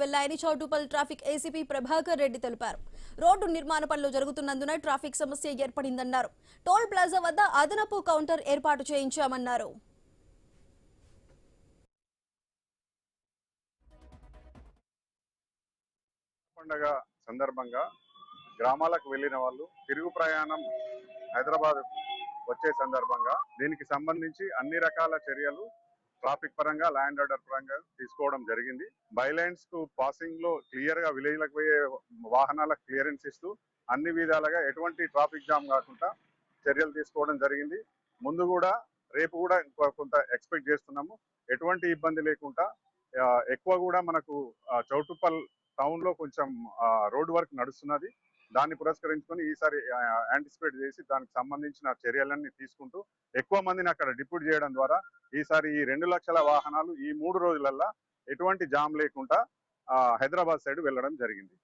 వెళ్లాయని Choutuppal traffic ACP Prabhakar Reddy తెలిపారు. Road నిర్మాణ పనులు జరుగుతున్నందున ట్రాఫిక్ సమస్య ఏర్పడిందన్నారు. టోల్ ప్లాజా వద్ద అదనపు కౌంటర్ ఏర్పాటు చేయించామన్నారు. పండగ సందర్భంగా గ్రామాలకు వెళ్లిన వాళ్ళు తిరుగు ప్రయాణం హైదరాబాద్ వచ్చే సందర్భంగా దీనికి సంబంధించి అన్ని రకాల చర్యలు ట్రాఫిక్ పరంగా ల్యాండ్ ఆర్డర్ పరంగా తీసుకోవడం జరిగింది. బైలైన్స్ కు పాసింగ్ లో క్లియర్ గా విలేజ్లకు పోయే వాహనాలకు క్లియరెన్స్ ఇస్తూ అన్ని విధాలుగా ఎటువంటి ట్రాఫిక్ జామ్ కాకుండా చర్యలు తీసుకోవడం జరిగింది. ముందు కూడా రేపు కూడా కొంత ఎక్స్పెక్ట్ చేస్తున్నాము. ఎటువంటి ఇబ్బంది లేకుండా ఎక్కువ కూడా మనకు చౌటుప్పల్ టౌన్ లో కొంచెం రోడ్ వర్క్ నడుస్తున్నది. దాన్ని పురస్కరించుకొని ఈసారి యాంటిసిపేట్ చేసి దానికి సంబంధించిన చర్యలన్నీ తీసుకుంటూ ఎక్కువ మందిని అక్కడ డిప్యూట్ చేయడం ద్వారా ఈసారి ఈ 2 లక్షల వాహనాలు ఈ 3 రోజులల్లో ఎటువంటి జామ్ లేకుండా హైదరాబాద్ సైడ్ వెళ్ళడం జరిగింది.